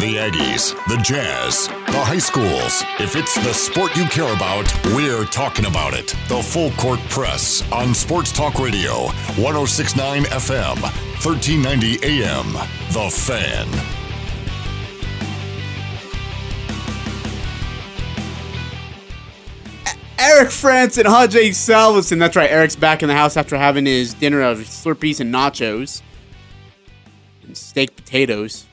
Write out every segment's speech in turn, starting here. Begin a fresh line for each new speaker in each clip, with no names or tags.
The Aggies, the Jazz, the high schools. If it's the sport you care about, we're talking about it. The Full Court Press on Sports Talk Radio, 106.9 FM, 1390 AM. The Fan.
Eric Frandsen, Ajay, Salvesen. That's right, Eric's back in the house after having his dinner of Slurpees and nachos and steak potatoes.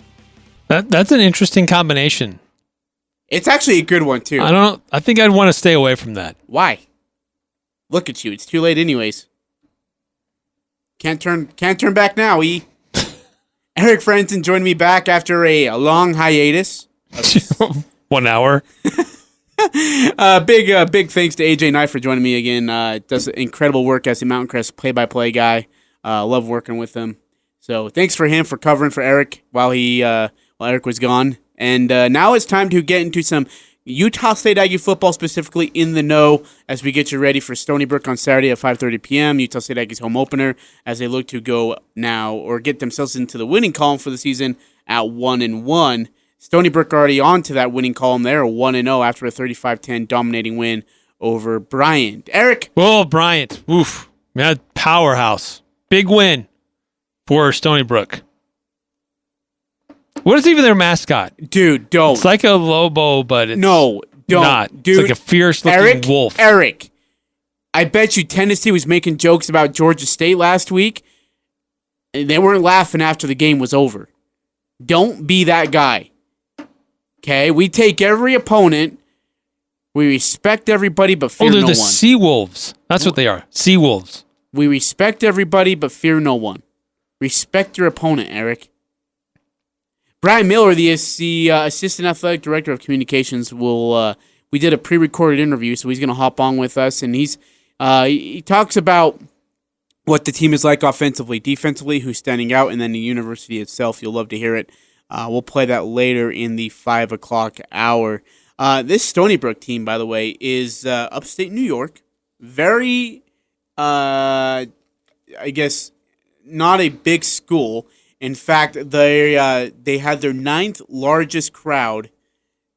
That's an interesting combination.
It's actually a good one, too.
I don't know. I think I'd want to stay away from that.
Why? Look at you. It's too late anyways. Can't turn back now, Eric Frandsen joined me back after a long hiatus.
1 hour.
Big thanks to Ajay Knight for joining me again. Does incredible work as a Mountain Crest play-by-play guy. Love working with him. So thanks for him for covering for Eric while Eric was gone. And now it's time to get into some Utah State Aggie football, specifically in the know, as we get you ready for Stony Brook on Saturday at 5:30 p.m. Utah State Aggies home opener as they look to go now or get themselves into the winning column for the season at 1-1. Stony Brook already on to that winning column there, 1-0 after a 35-10 dominating win over Bryant. Eric?
Oh, Bryant. Oof. Man, powerhouse. Big win for Stony Brook. What is even their mascot?
Dude, don't.
It's like a lobo, but it's
don't.
not.
Dude,
it's like a fierce-looking wolf.
Eric, I bet you Tennessee was making jokes about Georgia State last week, and they weren't laughing after the game was over. Don't be that guy. Okay, we take every opponent. We respect everybody, but fear no one.
Oh, they're the Seawolves. That's what they are. Seawolves.
We respect everybody, but fear no one. Respect your opponent, Eric. Brian Miller, the assistant athletic director of communications, we did a pre-recorded interview, so he's going to hop on with us, and he talks about what the team is like offensively, defensively, who's standing out, and then the university itself. You'll love to hear it. We'll play that later in the 5 o'clock hour. This Stony Brook team, by the way, is upstate New York. Very, I guess, not a big school. In fact, they had their 9th largest crowd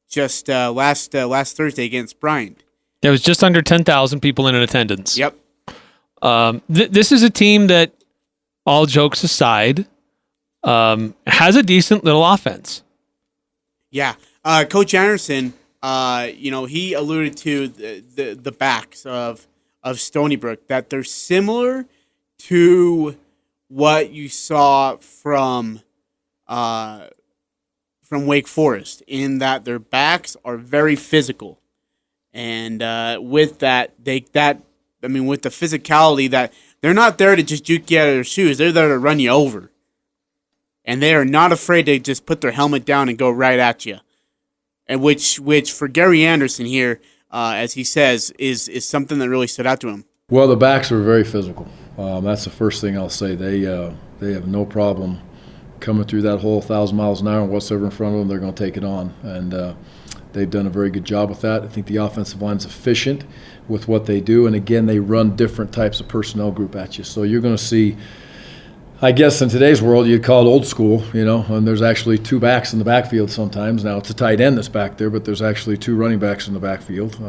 just last Thursday against Bryant.
There was just under 10,000 people in attendance.
Yep.
This is a team that, all jokes aside, has a decent little offense.
Yeah. Coach Anderson, he alluded to the backs of Stony Brook, that they're similar to what you saw from Wake Forest, in that their backs are very physical. And with that, with the physicality, that they're not there to just juke you out of their shoes. They're there to run you over. And they are not afraid to just put their helmet down and go right at you. And which for Gary Anderson here, as he says, is something that really stood out to him.
Well, the backs are very physical. That's the first thing I'll say. They have no problem coming through that whole 1,000 miles an hour, and whatever in front of them, they're going to take it on. And they've done a very good job with that. I think the offensive line is efficient with what they do. And, again, they run different types of personnel group at you. So you're going to see, I guess in today's world, you'd call it old school, and there's actually 2 backs in the backfield sometimes. Now, it's a tight end that's back there, but there's actually 2 running backs in the backfield.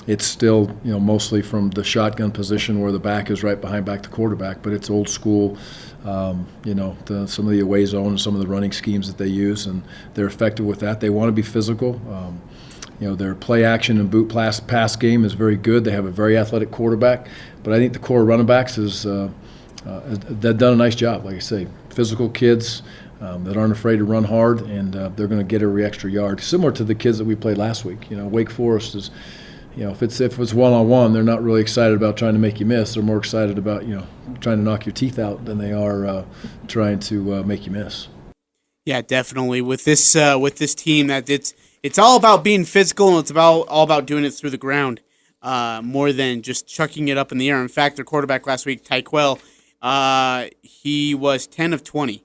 It's still, mostly from the shotgun position where the back is right behind back the quarterback, but it's old school, some of the away zone and some of the running schemes that they use, and they're effective with that. They want to be physical. Their play action and boot pass game is very good. They have a very athletic quarterback, but I think the core running backs they've done a nice job. Like I say, physical kids that aren't afraid to run hard, and they're going to get every extra yard. Similar to the kids that we played last week. Wake Forest is, if it's one-on-one, they're not really excited about trying to make you miss. They're more excited about trying to knock your teeth out than they are trying to make you miss.
Yeah, definitely. With this team, that it's all about being physical, and it's all about doing it through the ground, more than just chucking it up in the air. In fact, their quarterback last week, Tyquell, he was 10 of 20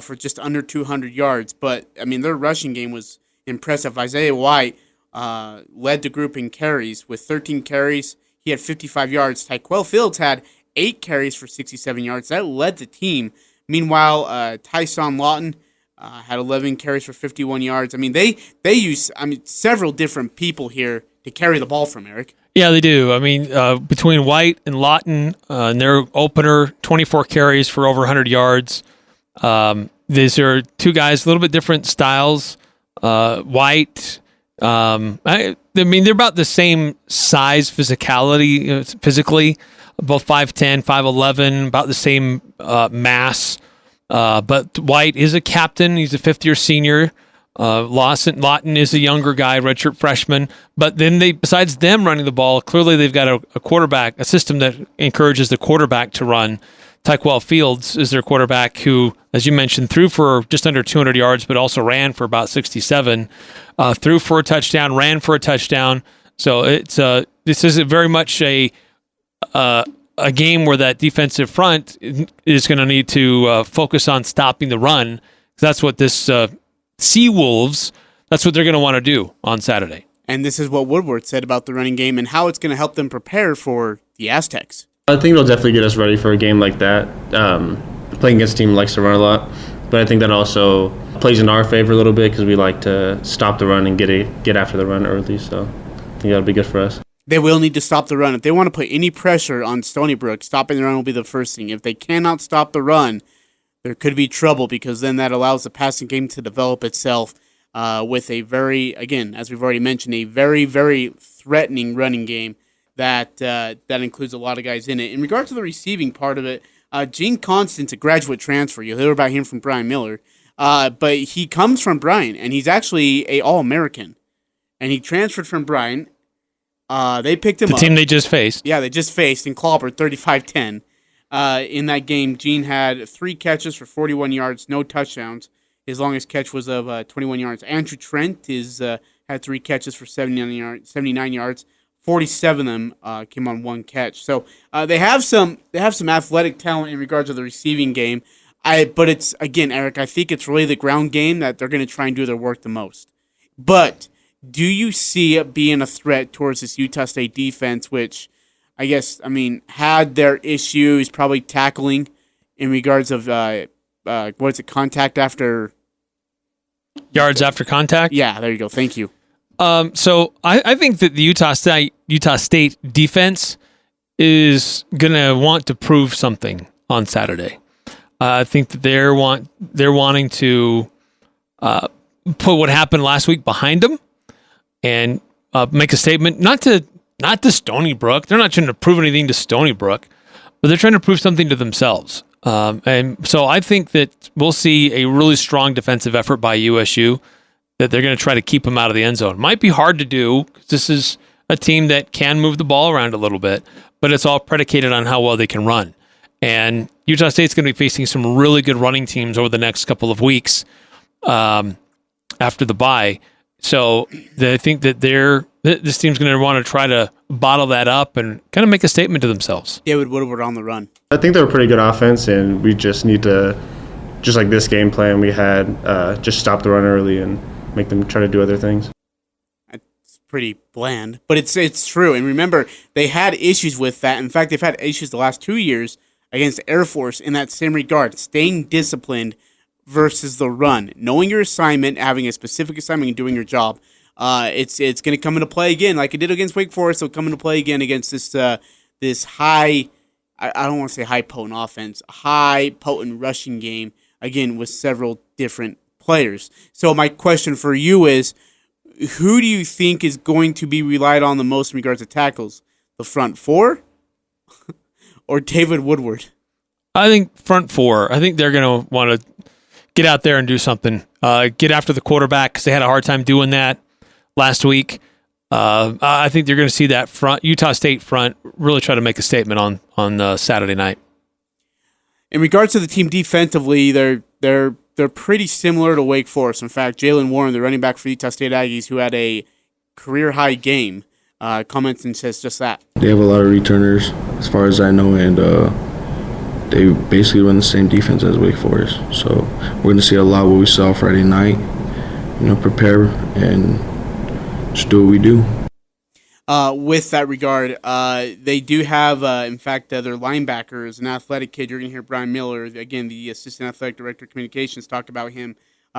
for just under 200 yards. But, their rushing game was impressive. Isaiah White led the group in carries with 13 carries. He had 55 yards. Tyquell Fields had 8 carries for 67 yards. That led the team. Meanwhile, Tyson Lawton had 11 carries for 51 yards. I mean, they use several different people here to carry the ball from, Eric.
Yeah, they do. I mean, between White and Lawton, in their opener, 24 carries for over 100 yards. These are two guys, a little bit different styles. White, I mean, they're about the same size, physicality, physically, both 5'10", 5'11", about the same mass. But White is a captain. He's a fifth-year senior. Lawton is a younger guy, redshirt freshman. But then besides them running the ball, clearly they've got a quarterback, a system that encourages the quarterback to run. Tyquel Fields is their quarterback who, as you mentioned, threw for just under 200 yards, but also ran for about 67. Threw for a touchdown, ran for a touchdown. So this is very much a game where that defensive front is going to need to focus on stopping the run. That's what this Seawolves, that's what they're going to want to do on Saturday.
And this is what Woodward said about the running game and how it's going to help them prepare for the Aztecs.
I think it'll definitely get us ready for a game like that. Playing against a team that likes to run a lot, but I think that also plays in our favor a little bit because we like to stop the run and get after the run early. So I think that'll be good for us.
They will need to stop the run. If they want to put any pressure on Stony Brook, stopping the run will be the first thing. If they cannot stop the run, there could be trouble because then that allows the passing game to develop itself with a very, again, as we've already mentioned, a very, very threatening running game that includes a lot of guys in it. In regard to the receiving part of it, Gene Constant's a graduate transfer. You'll hear about him from Brian Miller. But he comes from Bryan, and he's actually a All-American. And he transferred from Bryan. They picked him up.
The team they just faced.
Yeah, they just faced and clobbered 35-10. In that game, Gene had 3 catches for 41 yards, no touchdowns. His longest catch was of 21 yards. Andrew Trent had 3 catches for 79 yards. 47 of them came on 1 catch. So they have some athletic talent in regards to the receiving game. But it's, again, Eric, I think it's really the ground game that they're going to try and do their work the most. But do you see it being a threat towards this Utah State defense, which I guess, had their issues probably tackling in regards of, contact after...
Yards after contact?
Yeah, there you go. Thank you.
So I think that the Utah State defense is going to want to prove something on Saturday. I think that they're wanting to put what happened last week behind them and make a statement, not to Stony Brook. They're not trying to prove anything to Stony Brook, but they're trying to prove something to themselves. And so I think that we'll see a really strong defensive effort by USU, that they're going to try to keep them out of the end zone. Might be hard to do because this is a team that can move the ball around a little bit, but it's all predicated on how well they can run. And Utah State's going to be facing some really good running teams over the next couple of weeks after the bye. So I think that this team's going to want to try to bottle that up and kind of make a statement to themselves.
David Woodward on the run.
I think they're a pretty good offense, and we just need to, just like this game plan we had, just stop the run early and make them try to do other things.
It's pretty bland, but it's true. And remember, they had issues with that. In fact, they've had issues the last 2 years against Air Force in that same regard, staying disciplined versus the run. Knowing your assignment, having a specific assignment, and doing your job. It's going to come into play again, like it did against Wake Forest. It'll come into play again against this high, I don't want to say high potent offense, high potent rushing game, again, with several different players. So my question for you is, who do you think is going to be relied on the most in regards to tackles? The front four or David Woodward? I
think front four. I think they're going to want to get out there and do something. Get after the quarterback because they had a hard time doing that last week. I think you're going to see that Utah State front really try to make a statement on Saturday night.
In regards to the team defensively, they're pretty similar to Wake Forest. In fact, Jalen Warren, the running back for Utah State Aggies, who had a career-high game, comments and says just that.
They have a lot of returners, as far as I know, and they basically run the same defense as Wake Forest. So we're going to see a lot of what we saw Friday night. Prepare and just do what we do.
With that regard, they do have, in fact, their linebacker is an athletic kid. You're going to hear Brian Miller, again, the Assistant Athletic Director of Communications, talk about him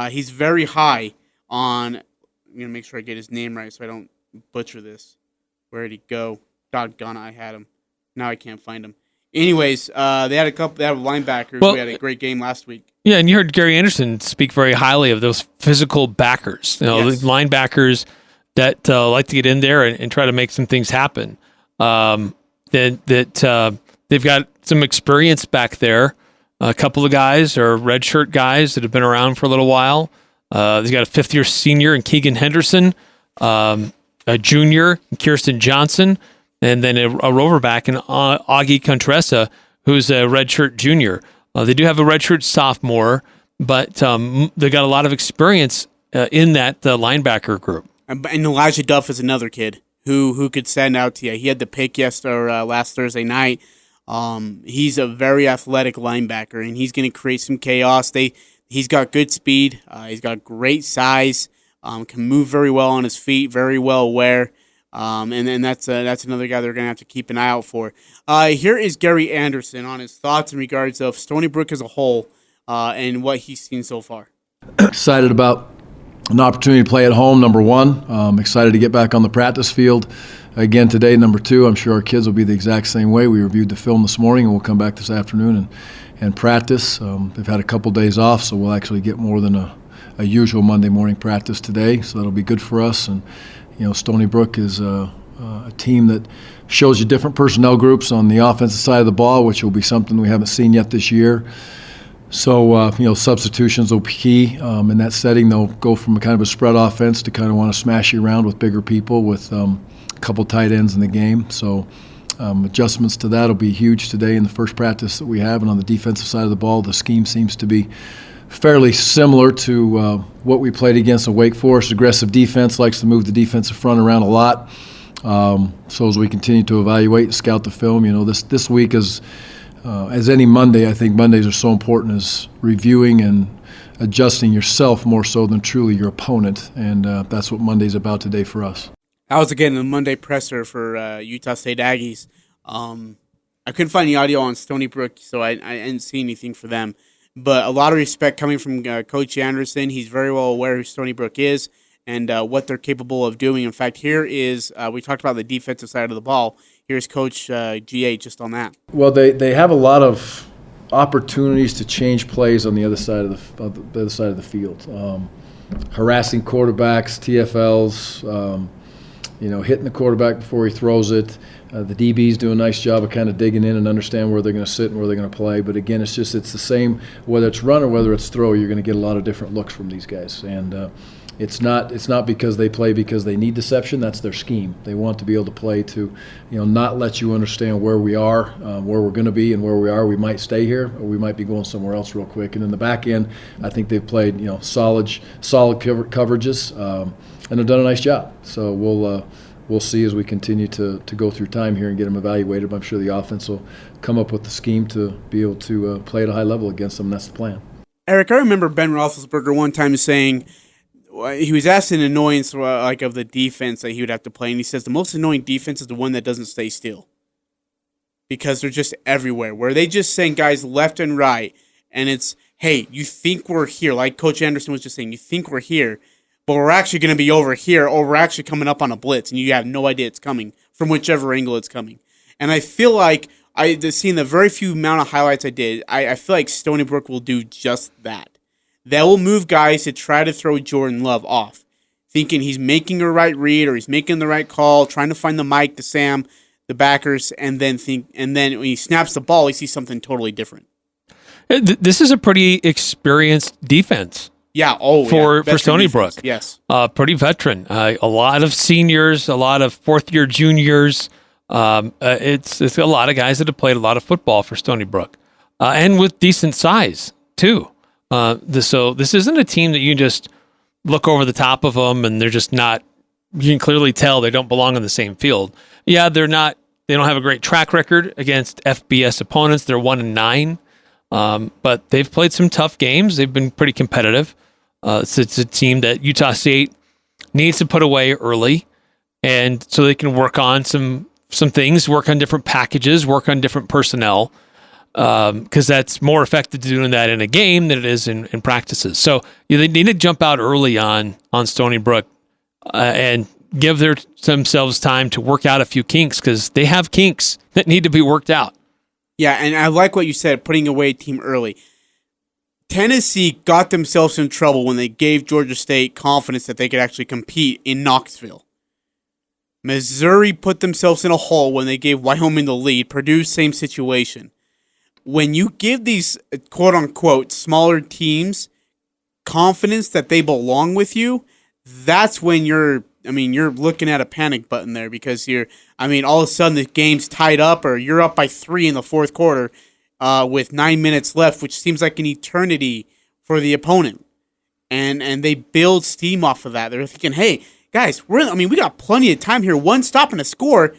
He's very high on. I'm gonna make sure I get his name right so I don't butcher this. Where did he go? Doggone, I had him. Now I can't find him. Anyways, they had linebackers.
Well,
we had a great game last week.
Yeah, and you heard Gary Anderson speak very highly of those physical backers.
Yes.
The linebackers that like to get in there and try to make some things happen. They've got some experience back there. A couple of guys are redshirt guys that have been around for a little while. They've got a fifth-year senior in Keegan Henderson, a junior, Kirsten Johnson, and then a roverback in Augie Contressa, who's a redshirt junior. They do have a redshirt sophomore, but they got a lot of experience in that linebacker group.
And Elijah Duff is another kid who could stand out to you. He had the pick last Thursday night. He's a very athletic linebacker, and he's going to create some chaos. He's got good speed. He's got great size. Can move very well on his feet. Very well aware. And then that's another guy they're going to have to keep an eye out for. Here is Gary Anderson on his thoughts in regards of Stony Brook as a whole and what he's seen so far.
Excited about an opportunity to play at home, number one. Excited to get back on the practice field again today, number two. I'm sure our kids will be the exact same way. We reviewed the film this morning, and we'll come back this afternoon and practice. They've had a couple days off, so we'll actually get more than a usual Monday morning practice today, so that'll be good for us. And Stony Brook is a team that shows you different personnel groups on the offensive side of the ball, which will be something we haven't seen yet this year. So, substitutions will be key. In that setting, they'll go from a kind of a spread offense to kind of want to smash you around with bigger people with a couple tight ends in the game. So adjustments to that will be huge today in the first practice that we have. And on the defensive side of the ball, the scheme seems to be fairly similar to what we played against in Wake Forest. Aggressive defense, likes to move the defensive front around a lot. So as we continue to evaluate and scout the film, this week is as any Monday, I think Mondays are so important as reviewing and adjusting yourself more so than truly your opponent, and that's what Monday's about today for us.
That was, again, the Monday presser for Utah State Aggies. I couldn't find the audio on Stony Brook, so I didn't see anything for them. But a lot of respect coming from Coach Anderson. He's very well aware who Stony Brook is and what they're capable of doing. In fact, here is, we talked about the defensive side of the ball. Here's Coach GA just on that.
Well, they have a lot of opportunities to change plays on the other side of the field. Harassing quarterbacks, TFLs, hitting the quarterback before he throws it. The DBs do a nice job of kind of digging in and understand where they're going to sit and where they're going to play. But again, it's the same, whether it's run or whether it's throw, you're going to get a lot of different looks from these guys. And it's not because they play because they need deception. That's their scheme. They want to be able to play to, not let you understand where we are, where we're going to be, and where we are. We might stay here, or we might be going somewhere else real quick. And in the back end, I think they've played, solid coverages, and have done a nice job. So we'll see as we continue to go through time here and get them evaluated. But I'm sure the offense will come up with the scheme to be able to play at a high level against them. That's the plan.
Eric, I remember Ben Roethlisberger one time saying, he was asked an annoyance of the defense that he would have to play, and he says the most annoying defense is the one that doesn't stay still because they're just everywhere, where they just send guys left and right, and it's, hey, you think we're here, like Coach Anderson was just saying, you think we're here, but we're actually going to be over here, or we're actually coming up on a blitz, and you have no idea it's coming from whichever angle it's coming. And I feel like, seeing the very few amount of highlights I did, I feel like Stony Brook will do just that. They will move guys to try to throw Jordan Love off, thinking he's making a right read or he's making the right call, trying to find the Mike, the Sam, the backers, and then when he snaps the ball, he sees something totally different.
This is a pretty experienced defense.
Yeah.
For Stony Brook.
Yes.
Pretty veteran. A lot of seniors, a lot of fourth-year juniors. It's a lot of guys that have played a lot of football for Stony Brook, and with decent size too. So this isn't a team that you just look over the top of them and they're just not. You can clearly tell they don't belong on the same field. Yeah, they're not. They don't have a great track record against FBS opponents. They're 1-9, but they've played some tough games. They've been pretty competitive. It's a team that Utah State needs to put away early, and so they can work on some things, work on different packages, work on different personnel. because that's more effective doing that in a game than it is in practices. So they need to jump out early on Stony Brook and give themselves time to work out a few kinks, because they have kinks that need to be worked out.
Yeah, and I like what you said, putting away a team early. Tennessee got themselves in trouble when they gave Georgia State confidence that they could actually compete in Knoxville. Missouri put themselves in a hole when they gave Wyoming the lead. Purdue, same situation. When you give these quote-unquote smaller teams confidence that they belong with you, that's when you're looking at a panic button there, because all of a sudden the game's tied up, or you're up by 3 in the fourth quarter with 9 minutes left, which seems like an eternity for the opponent. And they build steam off of that. They're thinking, hey, guys, we got plenty of time here. One stop and a score,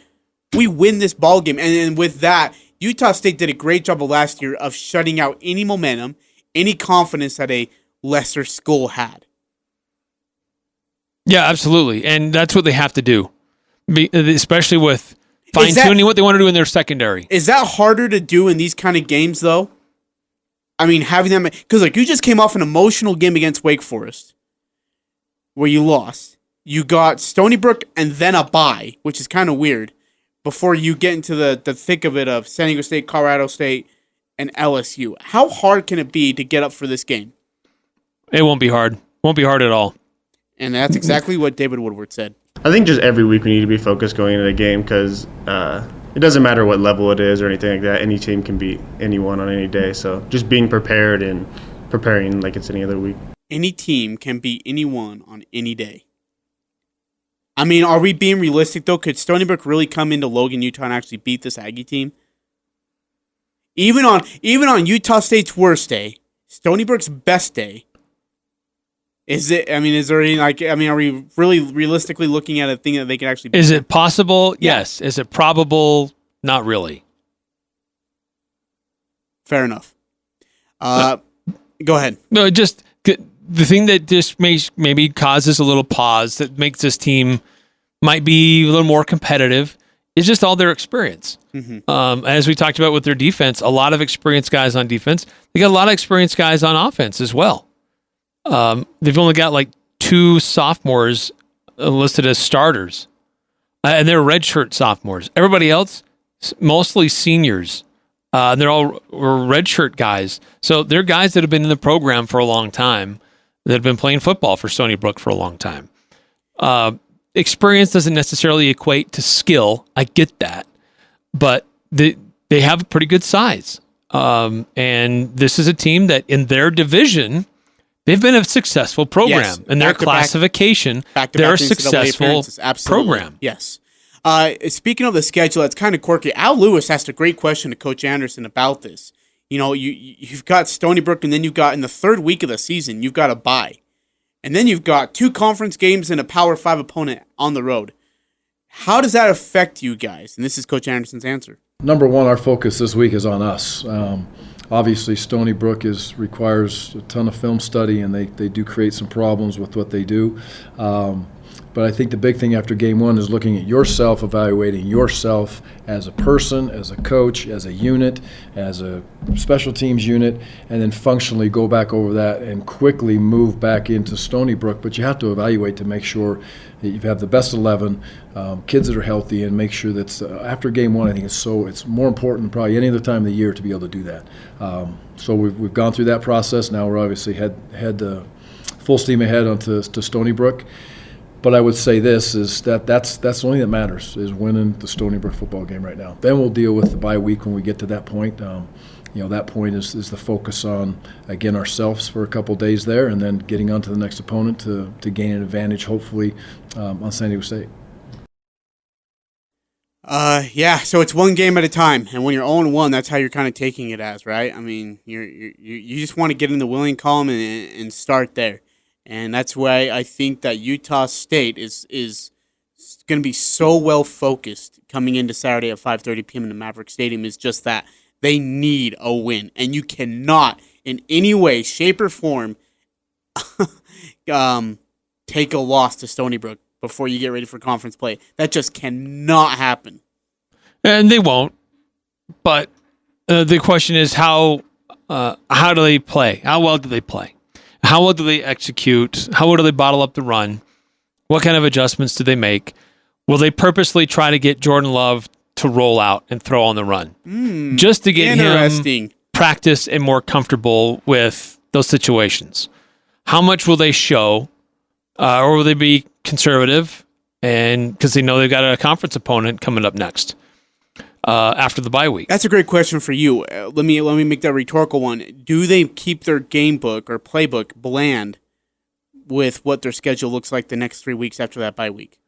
we win this ball game. And with that, Utah State did a great job of last year of shutting out any momentum, any confidence that a lesser school had.
Yeah, absolutely. And that's what they have to do, especially with fine-tuning what they want to do in their secondary.
Is that harder to do in these kind of games, though? Having them... Because, you just came off an emotional game against Wake Forest where you lost. You got Stony Brook and then a bye, which is kind of weird, before you get into the thick of it of San Diego State, Colorado State, and LSU. How hard can it be to get up for this game?
It won't be hard. Won't be hard at all.
And that's exactly what David Woodward said.
I think just every week we need to be focused going into the game, because it doesn't matter what level it is or anything like that. Any team can beat anyone on any day. So just being prepared and preparing like it's any other week.
Any team can beat anyone on any day. Are we being realistic, though? Could Stony Brook really come into Logan, Utah, and actually beat this Aggie team? Even on Utah State's worst day, Stony Brook's best day, is there any, are we really realistically looking at a thing that they can actually beat?
Is it possible? Yes. Is it probable? Not really.
Fair enough. Go ahead.
No, just the thing that just maybe causes a little pause, that makes this team might be a little more competitive, is just all their experience. Mm-hmm. As we talked about with their defense, a lot of experienced guys on defense. They got a lot of experienced guys on offense as well. They've only got 2 sophomores listed as starters, and they're redshirt sophomores. Everybody else, mostly seniors. They're all redshirt guys. So they're guys that have been in the program for a long time, that have been playing football for Stony Brook for a long time. Experience doesn't necessarily equate to skill. I get that. But they have a pretty good size. And this is a team that in their division, they've been a successful program.
Yes.
In their classification, they're a successful program.
Yes. Speaking of the schedule, it's kind of quirky. Al Lewis asked a great question to Coach Anderson about this. You've got Stony Brook, and then you've got, in the third week of the season, you've got a bye. And then you've got 2 conference games and a Power 5 opponent on the road. How does that affect you guys? And this is Coach Anderson's answer.
Number one, our focus this week is on us. Obviously, Stony Brook requires a ton of film study, and they do create some problems with what they do. But I think the big thing after game one is looking at yourself, evaluating yourself as a person, as a coach, as a unit, as a special teams unit, and then functionally go back over that and quickly move back into Stony Brook. But you have to evaluate to make sure that you have the best 11, kids that are healthy, and make sure that after game one, I think it's more important than probably any other time of the year to be able to do that. So we've gone through that process. Now we're obviously head full steam ahead onto Stony Brook. But I would say this is that's the only thing that matters, is winning the Stony Brook football game right now. Then we'll deal with the bye week when we get to that point. That point is the focus on, again, ourselves for a couple days there, and then getting on to the next opponent to gain an advantage, hopefully, on San Diego State.
So it's one game at a time, and when you're 0-1, that's how you're kind of taking it as, right? You just want to get in the winning column and start there. And that's why I think that Utah State is going to be so well focused coming into Saturday at 5:30 p.m. in the Maverick Stadium, is just that they need a win. And you cannot in any way, shape, or form take a loss to Stony Brook before you get ready for conference play. That just cannot happen.
And they won't. But The question is how do they play? How well do they play? How well do they execute? How well do they bottle up the run? What kind of adjustments do they make? Will they purposely try to get Jordan Love to roll out and throw on the run just to get him practice and more comfortable with those situations? How much will they show, or will they be conservative? And because they know they've got a conference opponent coming up next after the bye week.
That's a great question for you. Let me make that rhetorical one. Do they keep their game book or playbook bland with what their schedule looks like the next 3 weeks after that bye week?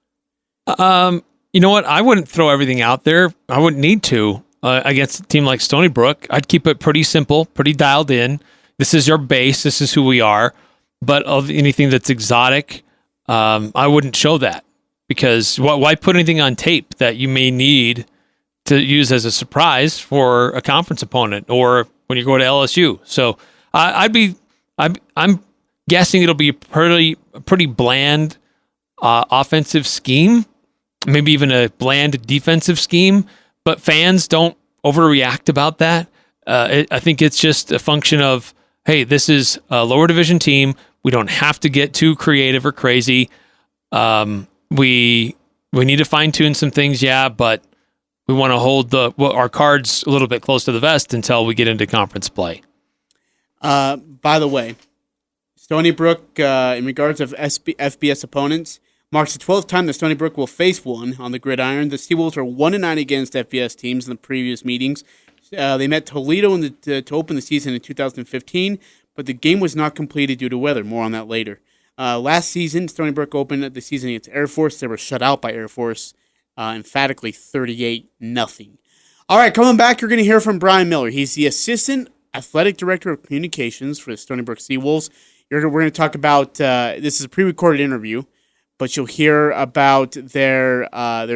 You know what? I wouldn't throw everything out there. I wouldn't need to against a team like Stony Brook. I'd keep it pretty simple, pretty dialed in. This is our base. This is who we are. But of anything that's exotic, I wouldn't show that, because why put anything on tape that you may need to use as a surprise for a conference opponent or when you go to LSU? So I'm guessing it'll be a pretty bland offensive scheme, maybe even a bland defensive scheme, but fans don't overreact about that. I think it's just a function of, hey, this is a lower division team. We don't have to get too creative or crazy. We need to fine tune some things, yeah, but we want to hold our cards a little bit close to the vest until we get into conference play.
By the way, Stony Brook, in regards of FBS opponents, marks the 12th time that Stony Brook will face one on the gridiron. The Seawolves are 1-9 against FBS teams in the previous meetings. They met Toledo to open the season in 2015, but the game was not completed due to weather. More on that later. Last season, Stony Brook opened the season against Air Force. They were shut out by Air Force, emphatically 38-0. All right, coming back, you're going to hear from Brian Miller. He's the Assistant Athletic Director of Communications for the Stony Brook Seawolves. We're going to talk about, this is a pre-recorded interview, but you'll hear about their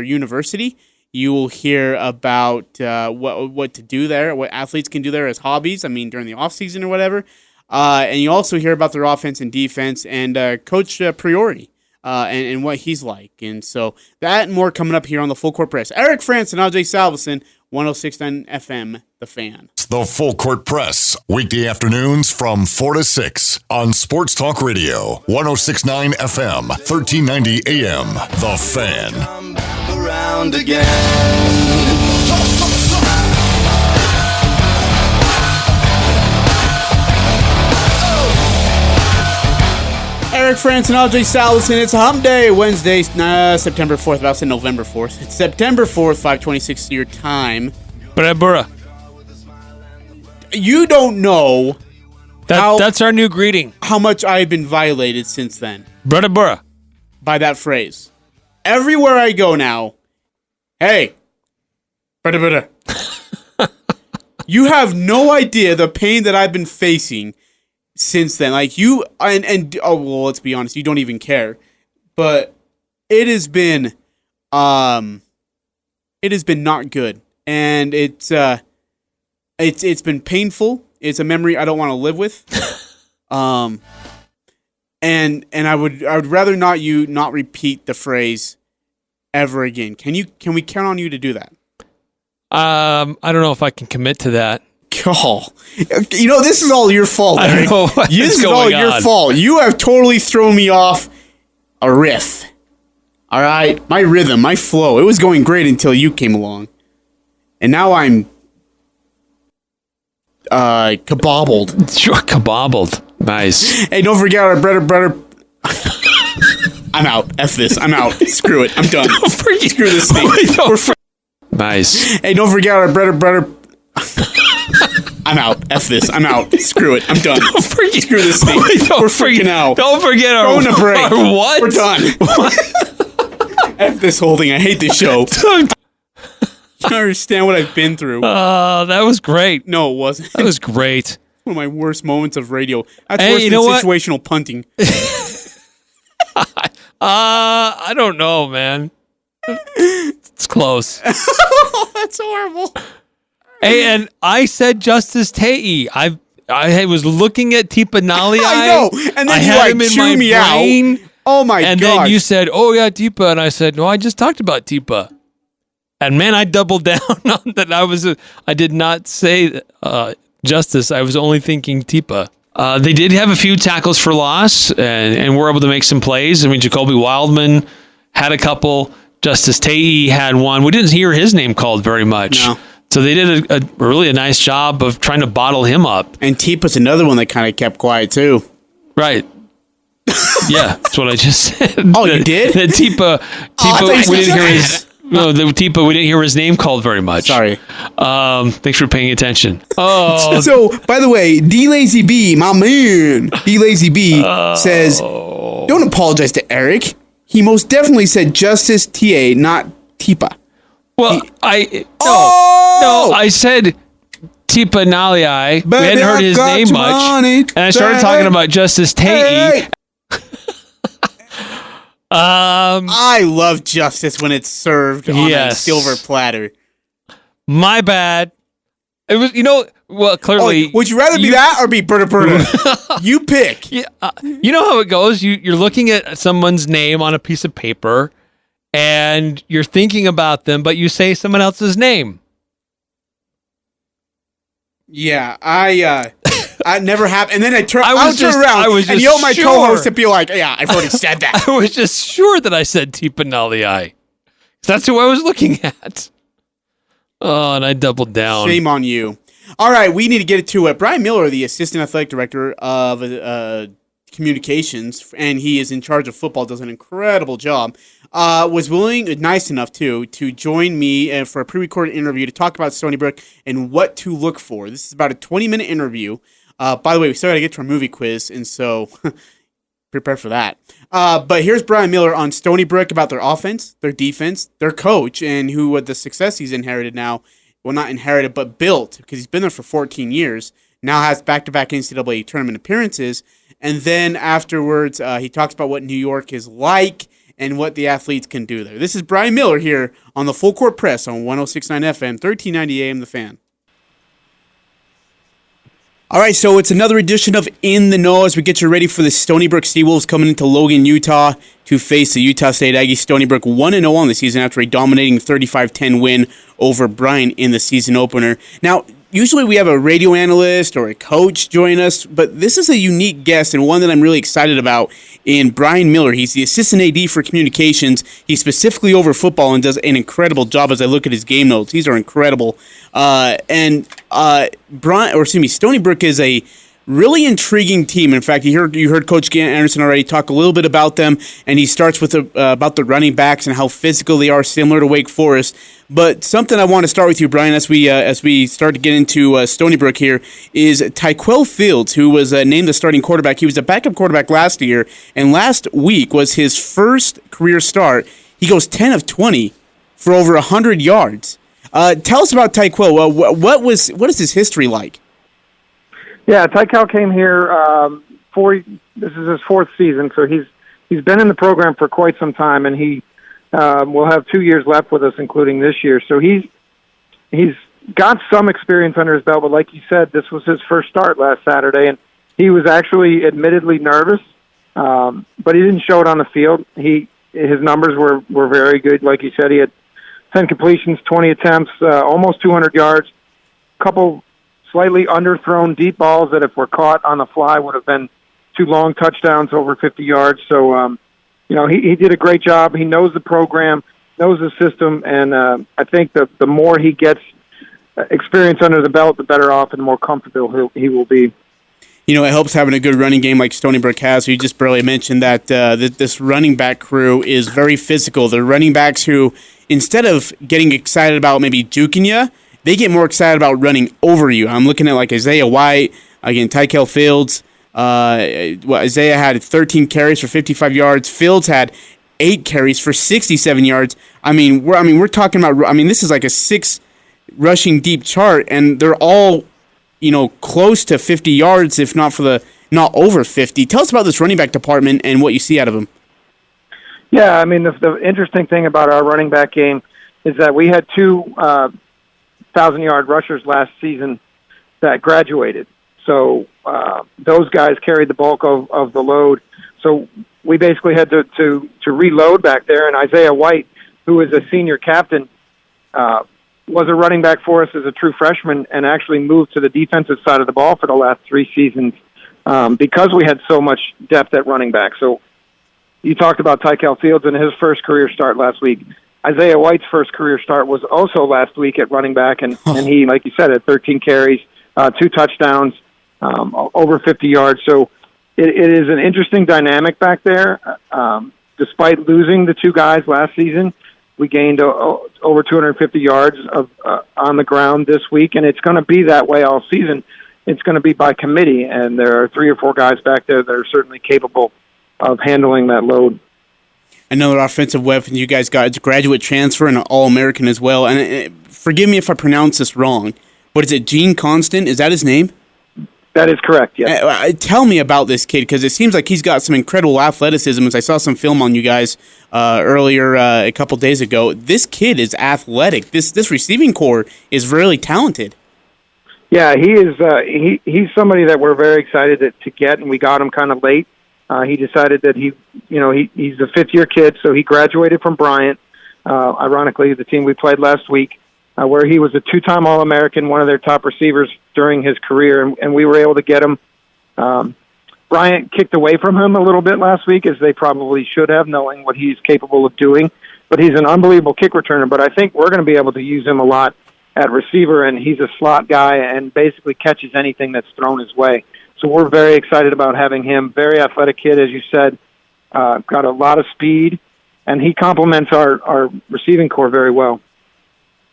university. You will hear about what to do there, what athletes can do there as hobbies, during the offseason or whatever. And you also hear about their offense and defense and Coach Priori and what he's like. And so that and more coming up here on the Full Court Press. Eric Frandsen, Ajay Salvesen, 106.9 FM, The Fan.
The Full Court Press, weekday afternoons from 4 to 6 on Sports Talk Radio, 106.9 FM, 1390 AM, The Fan.
Come back around again.
Eric Frandsen, Ajay Salvesen. It's Hump Day, Wednesday, September 4th. About to say November 4th. It's September 4th, 5:26 your time.
Bura.
You don't know
that's our new greeting.
How much I've been violated since then.
Bura.
By that phrase. Everywhere I go now, hey, bura. You have no idea the pain that I've been facing since then. Like you, let's be honest, you don't even care. But it has been not good. And it's been painful. It's a memory I don't want to live with. And I would rather not repeat the phrase ever again. Can we count on you to do that?
I don't know if I can commit to that.
Oh, this is all your fault, Eric.
I don't know what
This is all your fault. You have totally thrown me off a riff. All right, my rhythm, my flow. It was going great until you came along, and now I'm kabobbled.
Sure, kabobbled. Nice.
Hey, don't forget our brother. I'm out. F this. I'm out. Screw it. I'm done. Screw this thing.
Nice.
Hey, don't forget our brother. I'm out. F this. I'm out. Screw it. I'm done. Screw this thing. We're freaking out.
Don't forget our
break.
What?
We're done. F this whole thing. I hate this show. You don't understand what I've been through.
That was great.
No, it wasn't.
That was great.
One of my worst moments of radio. That's worse than situational punting.
I don't know, man. It's close.
That's horrible.
Hey, and I said Justice Tae. I was looking at Tipa Nali.
I know. And then you like chew me out. Oh my god.
And then you said, "Oh yeah, Tipa," and I said, "No, I just talked about Tipa." And man, I doubled down on that. I did not say Justice. I was only thinking Tipa. They did have a few tackles for loss, and were able to make some plays. I mean, Jacoby Wildman had a couple. Justice Tae had one. We didn't hear his name called very much.
No.
So they did a really nice job of trying to bottle him up.
And Tipa's another one that kind of kept quiet, too.
Right. Yeah, that's what I just said.
Oh, you did?
The Tipa, we didn't hear his... No, the Tipa, we didn't hear his name called very much.
Sorry.
Thanks for paying attention. Oh,
So, by the way, D Lazy B, my man, D Lazy B says, don't apologize to Eric. He most definitely said Justice TA, not Tipa.
well, I said Tipa Naliai. We hadn't heard his name much. And I started talking about Justice Tae.
I love justice when it's served on a silver platter.
My bad. It was, clearly.
Would you rather be that or be Berta Berta? You pick.
Yeah, you know how it goes. You're looking at someone's name on a piece of paper, and you're thinking about them, but you say someone else's name.
Yeah, I never have. And then I turn around and yell at my
sure.
co-host to be like, yeah, I've already said that.
I was just sure that I said Tipa Naliai. That's who I was looking at. Oh, and I doubled down.
Shame on you. All right, we need to get it to Brian Miller, the assistant athletic director of communications, and he is in charge of football, does an incredible job, was nice enough to join me for a pre-recorded interview to talk about Stony Brook and what to look for. This is about a 20-minute interview. By the way, we still got to get to our movie quiz, and so prepare for that. But here's Brian Miller on Stony Brook about their offense, their defense, their coach, and who the success he's inherited now. Well, not inherited, but built, because he's been there for 14 years. Now has back-to-back NCAA tournament appearances. And then afterwards, he talks about what New York is like and what the athletes can do there. This is Brian Miller here on the Full Court Press on 106.9 FM, 1390 AM, The Fan. All right, so it's another edition of In the Know as we get you ready for the Stony Brook Seawolves coming into Logan, Utah to face the Utah State Aggies. Stony Brook 1-0 on the season after a dominating 35-10 win over Bryant in the season opener. Now, usually we have a radio analyst or a coach join us, but this is a unique guest and one that I'm really excited about in Brian Miller. He's the assistant AD for communications. He's specifically over football and does an incredible job as I look at his game notes. These are incredible. Stony Brook is a really intriguing team. In fact, you heard Coach Gant Anderson already talk a little bit about them, and he starts with about the running backs and how physical they are, similar to Wake Forest. But something I want to start with you, Brian, as we start to get into Stony Brook here, is Tyquell Fields, who was named the starting quarterback. He was a backup quarterback last year, and last week was his first career start. He goes 10 of 20 for over 100 yards. Tell us about Tyquell. What is his history like?
Yeah, Tyquell came here this is his fourth season, so he's been in the program for quite some time, and he will have 2 years left with us, including this year. So he's got some experience under his belt, but like you said, this was his first start last Saturday, and he was actually admittedly nervous, but he didn't show it on the field. His numbers were very good. Like you said, he had 10 completions, 20 attempts, almost 200 yards, a couple slightly underthrown deep balls that if were caught on the fly would have been two long touchdowns over 50 yards. So, he did a great job. He knows the program, knows the system, and I think the more he gets experience under the belt, the better off and more comfortable he will be.
It helps having a good running game like Stony Brook has. You just barely mentioned that this running back crew is very physical. They're running backs who, instead of getting excited about maybe juking you, they get more excited about running over you. I'm looking at like Isaiah White, again, Tyquell Fields. Isaiah had 13 carries for 55 yards. Fields had 8 carries for 67 yards. We're talking about. This is like a 6 rushing deep chart, and they're all, close to 50 yards, if not not over 50. Tell us about this running back department and what you see out of them.
Yeah, the interesting thing about our running back game is that we had 2 1,000-yard rushers last season that graduated. So those guys carried the bulk of the load. So we basically had to reload back there. And Isaiah White, who is a senior captain, was a running back for us as a true freshman and actually moved to the defensive side of the ball for the last 3 seasons because we had so much depth at running back. So you talked about Tykel Fields and his first career start last week. Isaiah White's first career start was also last week at running back, and he, like you said, had 13 carries, 2 touchdowns, over 50 yards. So it is an interesting dynamic back there. Despite losing the 2 guys last season, we gained over 250 yards on the ground this week, and it's going to be that way all season. It's going to be by committee, and there are 3 or 4 guys back there that are certainly capable of handling that load.
Another offensive weapon you guys got is a graduate transfer and an All-American as well. And forgive me if I pronounce this wrong, but is it Gene Constant? Is that his name?
That is correct, yes.
Tell me about this kid, because it seems like he's got some incredible athleticism. As I saw some film on you guys earlier a couple days ago, this kid is athletic. This receiving core is really talented.
Yeah, he is. He's somebody that we're very excited to get, and we got him kind of late. He decided that he's a 5th-year kid, so he graduated from Bryant. Ironically, the team we played last week, where he was a 2-time All-American, one of their top receivers during his career, and we were able to get him. Bryant kicked away from him a little bit last week, as they probably should have, knowing what he's capable of doing. But he's an unbelievable kick returner, but I think we're going to be able to use him a lot at receiver, and he's a slot guy and basically catches anything that's thrown his way. So we're very excited about having him. Very athletic kid, as you said, got a lot of speed, and he complements our receiving core very well.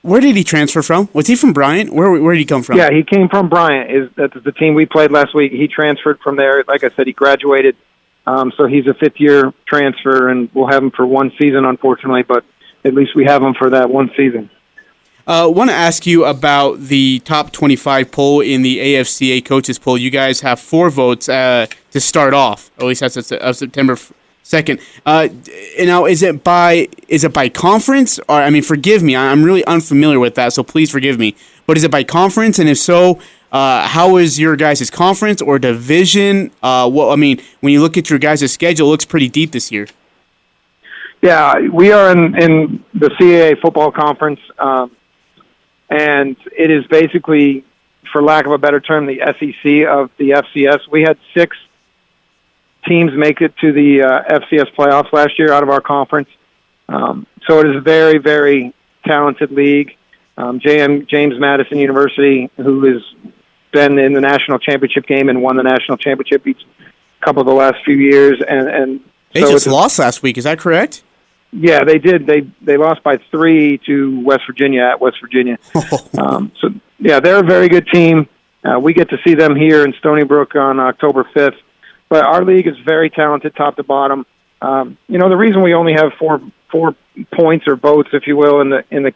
Where did he transfer from? Was he from Bryant? Where did he come from?
Yeah, he came from Bryant. That's the team we played last week. He transferred from there. Like I said, he graduated, so he's a 5th-year transfer, and we'll have him for 1 season, unfortunately, but at least we have him for that 1 season.
I want to ask you about the top 25 poll in the AFCA coaches poll. You guys have 4 votes to start off, at least as of September 2nd. Now, is it by conference? Or, I mean, forgive me, I'm really unfamiliar with that, so please forgive me. But is it by conference? And if so, how is your guys' conference or division? When you look at your guys' schedule, it looks pretty deep this year.
Yeah, we are in the CAA football conference. And it is basically, for lack of a better term, the SEC of the FCS. We had 6 teams make it to the FCS playoffs last year out of our conference. So it is a very, very talented league. James Madison University, who has been in the national championship game and won the national championship each couple of the last few years. And
they just lost last week, is that correct?
Yeah, they did. They lost by 3 to West Virginia at West Virginia. So, yeah, they're a very good team. We get to see them here in Stony Brook on October 5th. But our league is very talented top to bottom. The reason we only have 4 points or votes, if you will, in the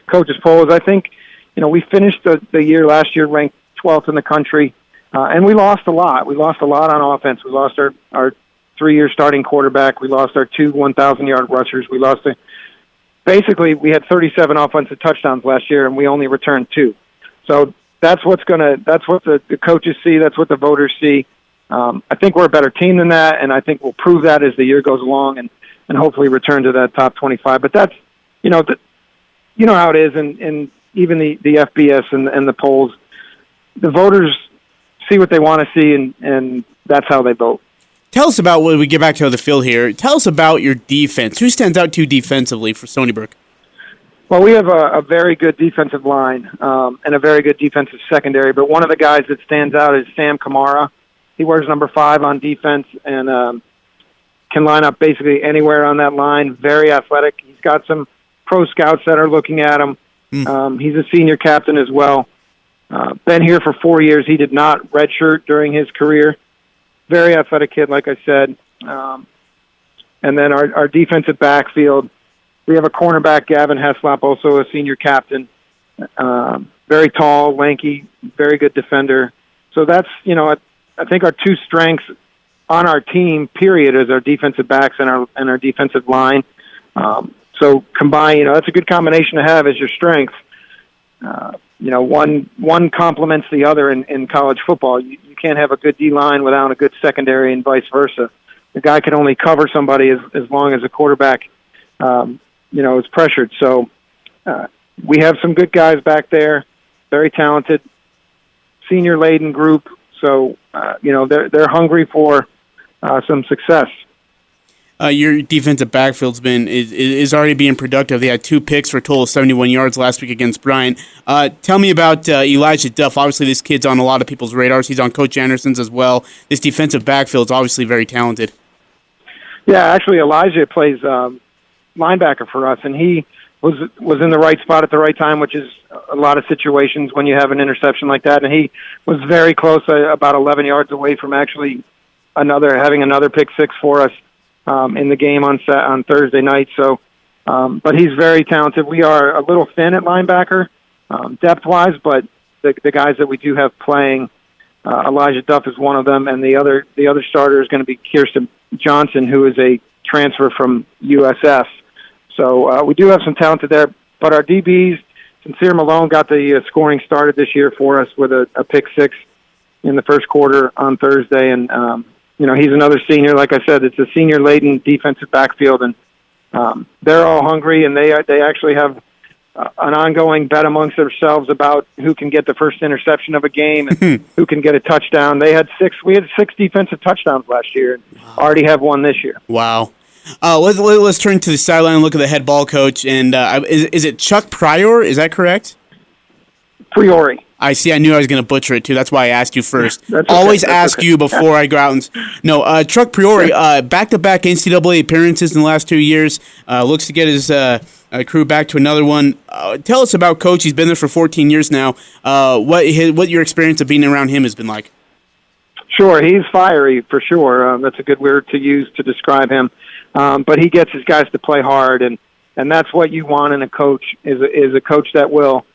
coaches poll is I think, we finished the year last year ranked 12th in the country, and we lost a lot. We lost a lot on offense. We lost our 3-year starting quarterback. We lost our 2 1,000-yard rushers. We lost basically we had 37 offensive touchdowns last year, and we only returned 2. So that's what the coaches see. That's what the voters see. I think we're a better team than that, and I think we'll prove that as the year goes along, and hopefully return to that top 25. But that's how it is, and even the FBS and the polls, the voters see what they want to see, and that's how they vote.
Tell us about, when we get back to the field here, tell us about your defense. Who stands out to you defensively for Stony Brook?
Well, we have a very good defensive line and a very good defensive secondary, but one of the guys that stands out is Sam Kamara. He wears number 5 on defense and can line up basically anywhere on that line. Very athletic. He's got some pro scouts that are looking at him. He's a senior captain as well. Been here for 4 years. He did not redshirt during his career. Very athletic kid, like I said. And then our defensive backfield, we have a cornerback, Gavin Heslop, also a senior captain. Very tall, lanky, very good defender. So that's, I think our 2 strengths on our team, period, is our defensive backs and our defensive line. So combine, that's a good combination to have as your strength. One complements the other in college football. You can't have a good D-line without a good secondary and vice versa. The guy can only cover somebody as long as a quarterback, is pressured. So, we have some good guys back there, very talented, senior-laden group. So, they're hungry for some success.
Your defensive backfield's is already being productive. They had 2 picks for a total of 71 yards last week against Bryant. Tell me about Elijah Duff. Obviously, this kid's on a lot of people's radars. He's on Coach Anderson's as well. This defensive backfield's obviously very talented.
Yeah, actually, Elijah plays linebacker for us, and he was in the right spot at the right time, which is a lot of situations when you have an interception like that. And he was very close, about 11 yards away from actually having another pick six for us in the game on Thursday night. So, but he's very talented. We are a little thin at linebacker, depth-wise, but the guys that we do have playing, Elijah Duff is one of them, and the other starter is going to be Kirsten Johnson, who is a transfer from USF. So we do have some talent there, but our DBs, Sincere Malone got the scoring started this year for us with a pick six in the first quarter on Thursday, and he's another senior. Like I said, it's a senior-laden defensive backfield, and they're all hungry, and they actually have an ongoing bet amongst themselves about who can get the first interception of a game and who can get a touchdown. We had 6 defensive touchdowns last year, and already have one this year.
Wow. Let's turn to the sideline and look at the head ball coach. And is it Chuck Pryor? Is that correct?
Priori.
I see. I knew I was going to butcher it too. That's why I asked you first.
Always
ask you before I go out and no. Chuck Priori, back-to-back NCAA appearances in the last 2 years. Looks to get his crew back to another one. Tell us about Coach. He's been there for 14 years now. What your experience of being around him has been like?
Sure, he's fiery for sure. That's a good word to use to describe him. But he gets his guys to play hard, and that's what you want in a coach is a coach that will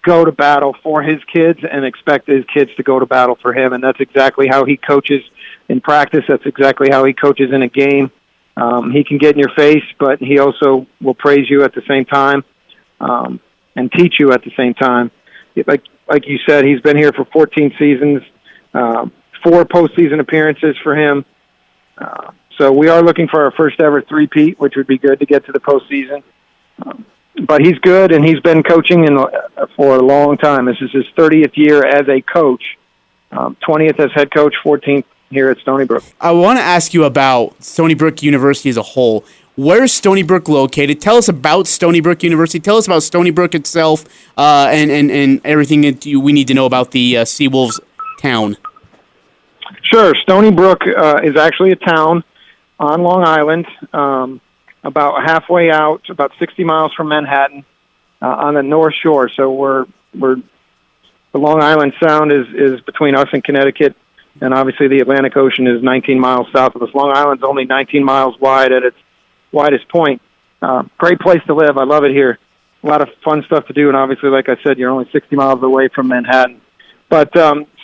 go to battle for his kids and expect his kids to go to battle for him. And that's exactly how he coaches in practice. That's exactly how he coaches in a game. He can get in your face, but he also will praise you at the same time and teach you at the same time. Like you said, he's been here for 14 seasons, 4 postseason appearances for him. So we are looking for our first ever three-peat, which would be good to get to the postseason. But he's good, and he's been coaching for a long time. This is his 30th year as a coach, 20th as head coach, 14th here at Stony Brook.
I want to ask you about Stony Brook University as a whole. Where's Stony Brook located? Tell us about Stony Brook University. Tell us about Stony Brook itself and everything that we need to know about the Seawolves town.
Sure. Stony Brook is actually a town on Long Island, about halfway out, about 60 miles from Manhattan, on the North Shore. So the Long Island Sound is between us and Connecticut, and obviously the Atlantic Ocean is 19 miles south of us. Long Island's only 19 miles wide at its widest point. Great place to live. I love it here. A lot of fun stuff to do, and obviously, like I said, you're only 60 miles away from Manhattan. But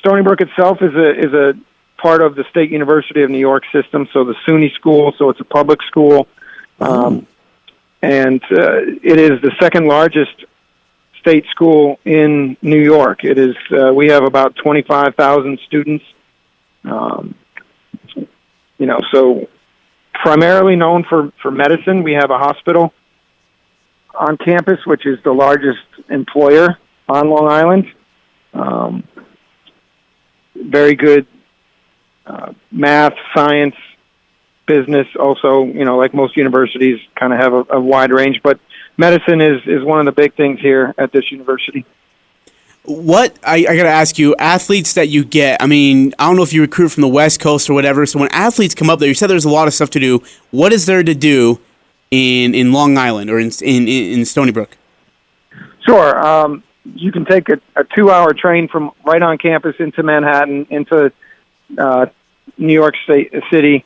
Stony Brook itself is a part of the State University of New York system, so the SUNY school, so it's a public school. And it is the second largest state school in New York. It is. We have about 25,000 students. So primarily known for medicine. We have a hospital on campus, which is the largest employer on Long Island. Very good math, science, business. Also, like most universities, kind of have a wide range, but medicine is one of the big things here at this university.
What I got to ask you, athletes that you get, I don't know if you recruit from the West Coast or whatever, so when athletes come up there, you said there's a lot of stuff to do. What is there to do in Long Island or in Stony Brook?
Sure. You can take a 2-hour train from right on campus into Manhattan, into New York City.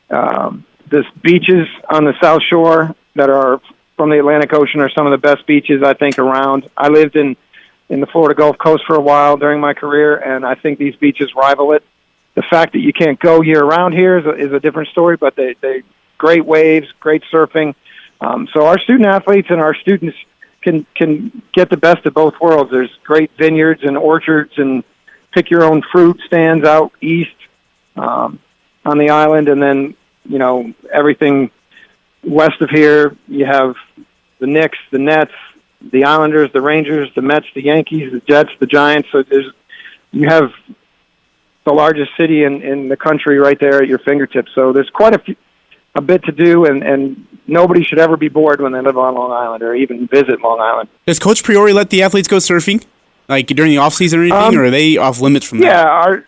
The beaches on the South Shore that are from the Atlantic Ocean are some of the best beaches, I think, around. I lived in the Florida Gulf Coast for a while during my career, and I think these beaches rival it. The fact that you can't go year-round here is a different story, but they great waves, great surfing. So our student-athletes and our students can get the best of both worlds. There's great vineyards and orchards and pick-your-own fruit stands out east on the island, and then, everything west of here, you have the Knicks, the Nets, the Islanders, the Rangers, the Mets, the Yankees, the Jets, the Giants. So you have the largest city in the country right there at your fingertips. So there's quite a bit to do, and nobody should ever be bored when they live on Long Island or even visit Long Island.
Does Coach Priori let the athletes go surfing, like during the off season or anything, or are they off limits from that?
Yeah,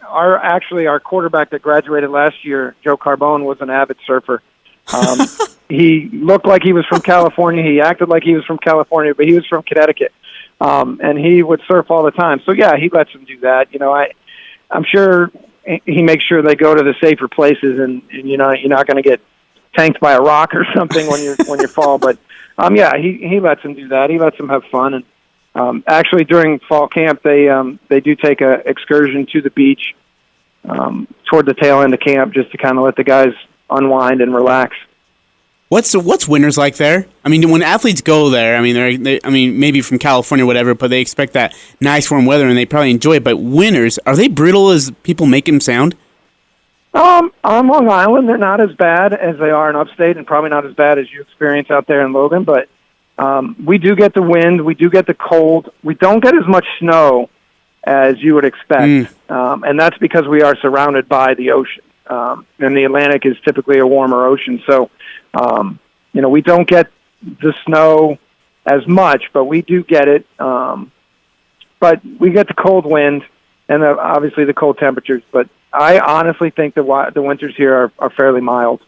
our quarterback that graduated last year, Joe Carbone, was an avid surfer. He looked like he was from California. He acted like he was from California, but he was from Connecticut, and he would surf all the time. So yeah, he lets them do that. I'm sure he makes sure they go to the safer places, and you're not going to get tanked by a rock or something when you fall. But yeah, he lets them do that. He lets them have fun. And actually, during fall camp, they do take a excursion to the beach toward the tail end of camp, just to kind of let the guys unwind and relax.
What's winters like there? I mean, when athletes go there, I mean, maybe from California or whatever, but they expect that nice warm weather and they probably enjoy it. But winters, are they brutal as people make them sound?
On Long Island, they're not as bad as they are in upstate, and probably not as bad as you experience out there in Logan. But we do get the wind, we do get the cold. We don't get as much snow as you would expect, and that's because we are surrounded by the ocean. And the Atlantic is typically a warmer ocean, so we don't get the snow as much, but we do get it. But we get the cold wind and obviously the cold temperatures. But I honestly think the winters here are fairly mild.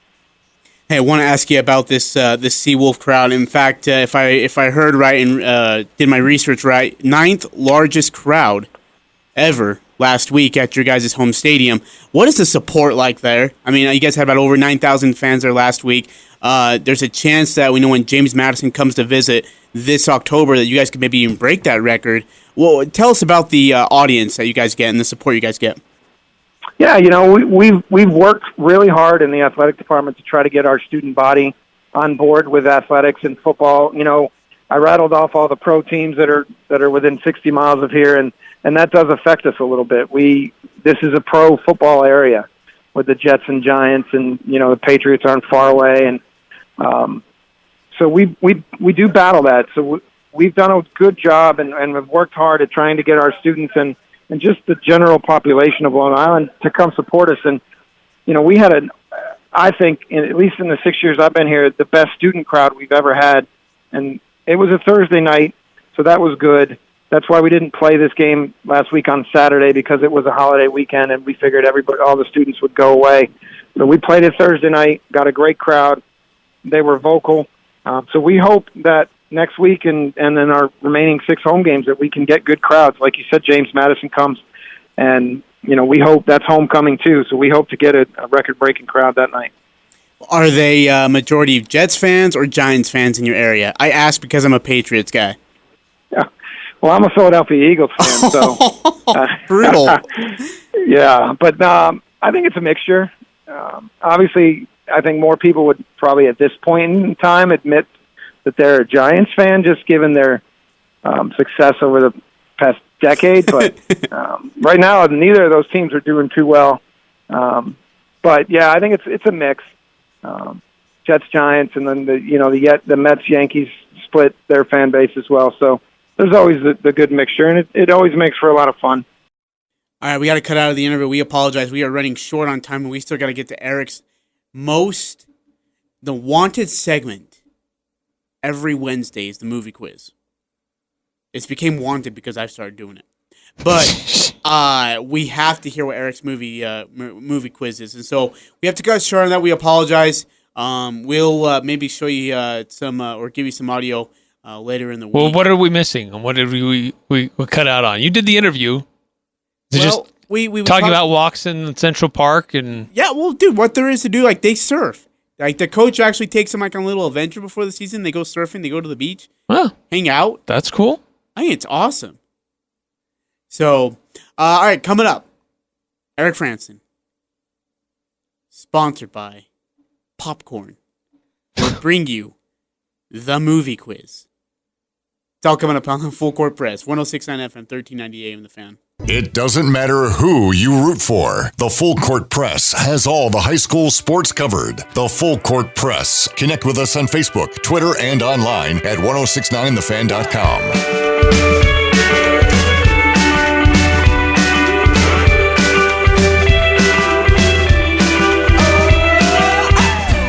Hey, I want to ask you about this Seawolf crowd. In fact, if I heard right and did my research right, 9th largest crowd ever last week at your guys' home stadium. What is the support like there? I mean, you guys had about over 9,000 fans there last week. There's a chance that we know when James Madison comes to visit this October that you guys could maybe even break that record. Well, tell us about the audience that you guys get and the support you guys get.
Yeah, we've worked really hard in the athletic department to try to get our student body on board with athletics and football. I rattled off all the pro teams that are within 60 miles of here, and that does affect us a little bit. This is a pro football area with the Jets and Giants, and the Patriots aren't far away, and so we do battle that. So we've done a good job, and we've worked hard at trying to get our students and just the general population of Long Island to come support us. And we had I think, at least in the 6 years I've been here, the best student crowd we've ever had, and it was a Thursday night, so that was good. That's why we didn't play this game last week on Saturday, because it was a holiday weekend, and we figured all the students would go away. So we played it Thursday night, got a great crowd. They were vocal. So we hope that next week and then our remaining 6 home games that we can get good crowds. Like you said, James Madison comes, and we hope that's homecoming too. So we hope to get a record-breaking crowd that night.
Are they majority Jets fans or Giants fans in your area? I ask because I'm a Patriots guy.
Yeah. Well, I'm a Philadelphia Eagles fan, so
brutal.
Yeah, but I think it's a mixture. Obviously, I think more people would probably at this point in time admit that they're a Giants fan, just given their success over the past decade. But right now, neither of those teams are doing too well. But yeah, I think it's a mix. Jets, Giants, and then the Mets, Yankees split their fan base as well. So there's always the good mixture, and it always makes for a lot of fun.
All right, we got to cut out of the interview. We apologize. We are running short on time, and we still got to get to Eric's the wanted segment every Wednesday is the movie quiz. It's became wanted because I've started doing it. But we have to hear what Eric's movie quiz is. And so we have to cut short on that. We apologize. We'll maybe show you some or give you some audio later in the week.
Well, what are we missing? And what did we cut out on? You did the interview. We talking about walks in Central Park and
yeah, well, dude, what there is to do, like they surf. Like the coach actually takes them like on a little adventure before the season. They go surfing. They go to the beach, hang out.
That's cool.
I think it's awesome. So, all right, coming up, Eric Frandsen, sponsored by Popcorn, will bring you the movie quiz. It's all coming up on the Full Court Press, 106.9 FM, 1390 AM, The Fan.
It doesn't matter who you root for. The Full Court Press has all the high school sports covered. The Full Court Press. Connect with us on Facebook, Twitter, and online at 1069thefan.com.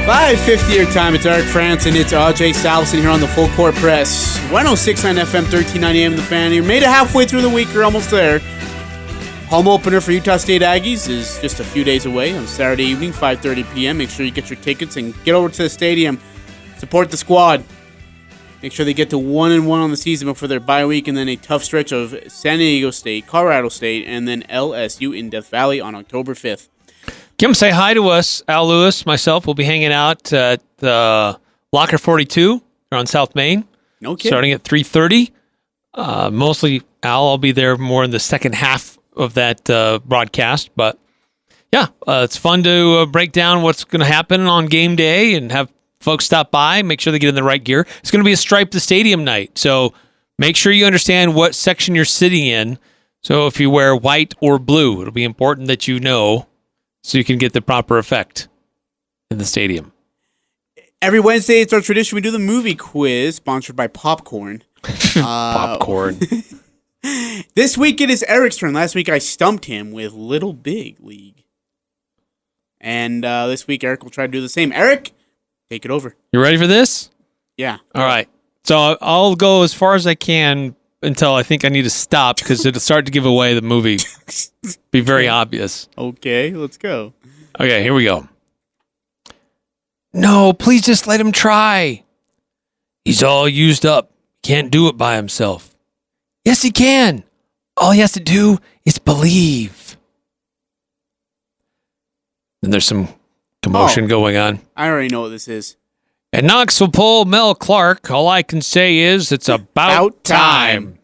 5:50 your time. It's Eric Frandsen. It's Ajay, Salvesen here on the Full Court Press. 106.9 FM, 1390 AM. The Fan. You're made it halfway through the week. You're almost there. Home opener for Utah State Aggies is just a few days away on Saturday evening, 5:30 p.m. Make sure you get your tickets and get over to the stadium. Support the squad. Make sure they get to 1-1 on the season before their bye week, and then a tough stretch of San Diego State, Colorado State, and then LSU in Death Valley on October 5th.
Kim, say hi to us. Al Lewis, myself, will be hanging out at Locker 42 on South Main.
No kidding.
Starting at 3:30. Mostly Al. I'll be there more in the second half of that broadcast. But, yeah, it's fun to break down what's going to happen on game day and have folks stop by, make sure they get in the right gear. It's going to be a Stripe the Stadium night. So make sure you understand what section you're sitting in. So if you wear white or blue, it'll be important that you know, so you can get the proper effect in the stadium.
Every Wednesday, it's our tradition. We do the movie quiz, sponsored by Popcorn.
Popcorn.
This week, it is Eric's turn. Last week, I stumped him with Little Big League. And this week, Eric will try to do the same. Eric, take it over.
You ready for this?
Yeah.
All right. So I'll go as far as I can until I think I need to stop because it'll start to give away the movie. Be very obvious.
Okay, let's go.
Okay, here we go. No, please just let him try. He's all used up. Can't do it by himself. Yes, he can. All he has to do is believe. And there's some commotion going on.
I already know what this is.
And Knox will pull Mel Clark. All I can say is it's about time.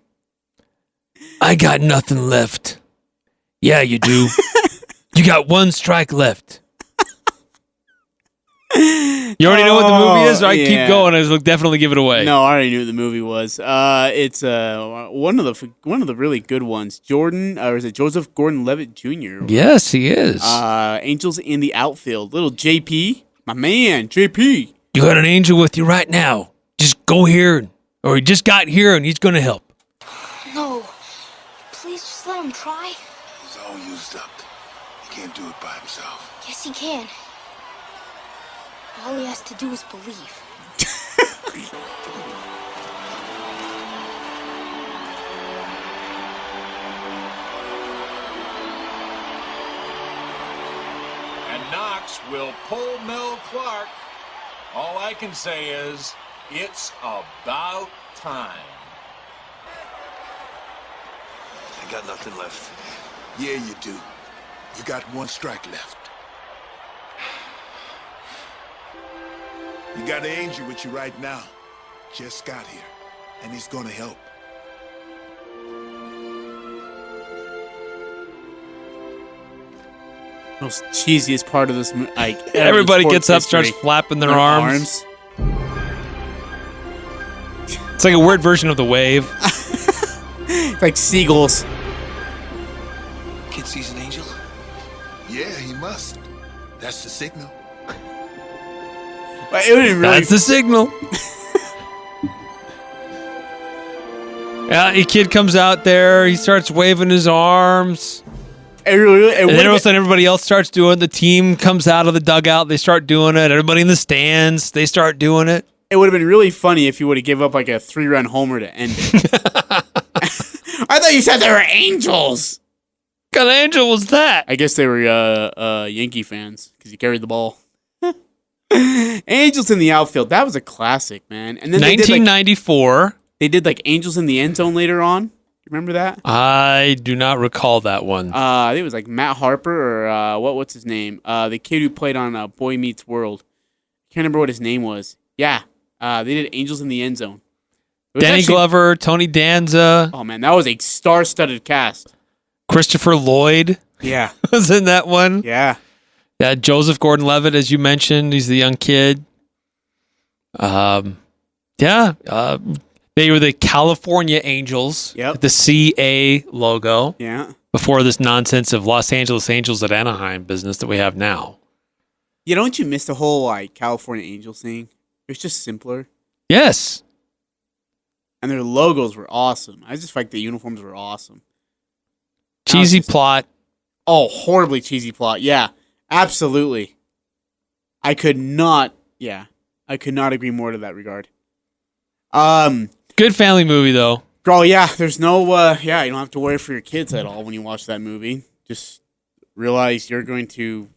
I got nothing left. Yeah, you do. You got one strike left. You already know what the movie is? Or I keep going. I'll definitely give it away.
No, I already knew what the movie was. It's one of the really good ones. Jordan, or is it Joseph Gordon-Levitt Jr.?
Yes, he is.
Angels in the Outfield. Little JP, my man, JP.
You got an angel with you right now. Just go here, or he just got here, and he's going to help.
No, please just let him try.
He's all used up. He can't do it by himself.
Yes, he can. All he has to do is believe.
And Knox will pull Mel Clark. All I can say is, it's about time.
I got nothing left. Yeah, you do. You got one strike left. You got an angel with you right now. Just got here, and he's gonna help.
Most cheesiest part of this movie.
Everybody gets up, starts flapping their arms. It's like a weird version of the wave.
Like seagulls.
Kid sees an angel? Yeah, he must. That's the signal.
That's the signal. Yeah, a kid comes out there. He starts waving his arms. And then all of a sudden, everybody else starts doing it. The team comes out of the dugout. They start doing it. Everybody in the stands, they start doing it.
It would have been really funny if you would have given up like a 3-run homer to end it. I thought you said they were angels.
What kind of angel was that?
I guess they were Yankee fans because he carried the ball. Angels in the Outfield. That was a classic, man. And then
1994.
They did like Angels in the End Zone later on. Remember that?
I do not recall that one.
I think it was like Matt Harper or what's his name? The kid who played on Boy Meets World. Can't remember what his name was. Yeah, they did Angels in the End Zone.
Danny Glover, Tony Danza.
Oh man, that was a star-studded cast.
Christopher Lloyd.
Yeah,
was in that one.
Yeah.
Yeah, Joseph Gordon-Levitt, as you mentioned, he's the young kid. Danny They were the California Angels.
Yep.
The CA logo.
Yeah.
Before this nonsense of Los Angeles Angels at Anaheim business that we have now.
Yeah, don't you miss the whole like California Angels thing? It was just simpler.
Yes.
And their logos were awesome. I just like the uniforms were awesome.
Cheesy plot.
Oh, horribly cheesy plot. Yeah, absolutely. I could not agree more to that regard.
Good family movie though.
Girl, yeah, there's no, you don't have to worry for your kids at all when you watch that movie. Just realize you're going to,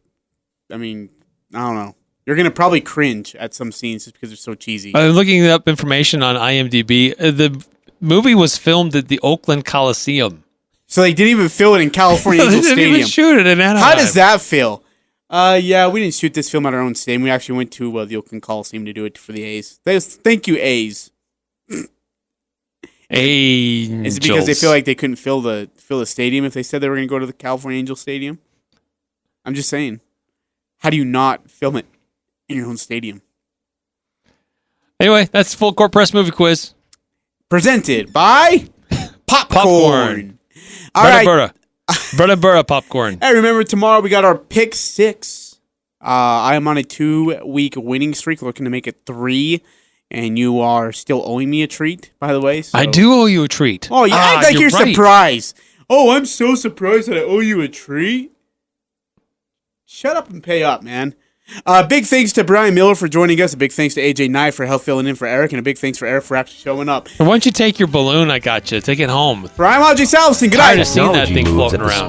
I don't know. You're going to probably cringe at some scenes just because they're so cheesy.
I'm looking up information on IMDb. The movie was filmed at the Oakland Coliseum.
So they didn't even film it in California Angel Stadium.
They didn't even shoot it in Anaheim.
How does that feel? Yeah, we didn't shoot this film at our own stadium. We actually went to the Oakland Coliseum to do it for the A's. Thank you, A's.
Angels.
Is it because they feel like they couldn't fill the stadium if they said they were going to go to the California Angel Stadium? I'm just saying. How do you not film it in your own stadium?
Anyway, that's the Full Court Press movie quiz.
Presented by Popcorn. All right.
Brutta popcorn.
Hey, remember tomorrow we got our pick 6. I am on a 2-week winning streak, looking to make it 3. And you are still owing me a treat, by the way. So.
I do owe you a treat.
Oh, you act like you're
right.
surprised. Oh, I'm so surprised that I owe you a treat. Shut up and pay up, man. Big thanks to Brian Miller for joining us. A big thanks to Ajay Nye for help filling in for Eric. And a big thanks for Eric for actually showing up.
Why don't you take your balloon I got you? Take it home.
Brian Ajay Salvesen, good night.
I've seen that thing floating around.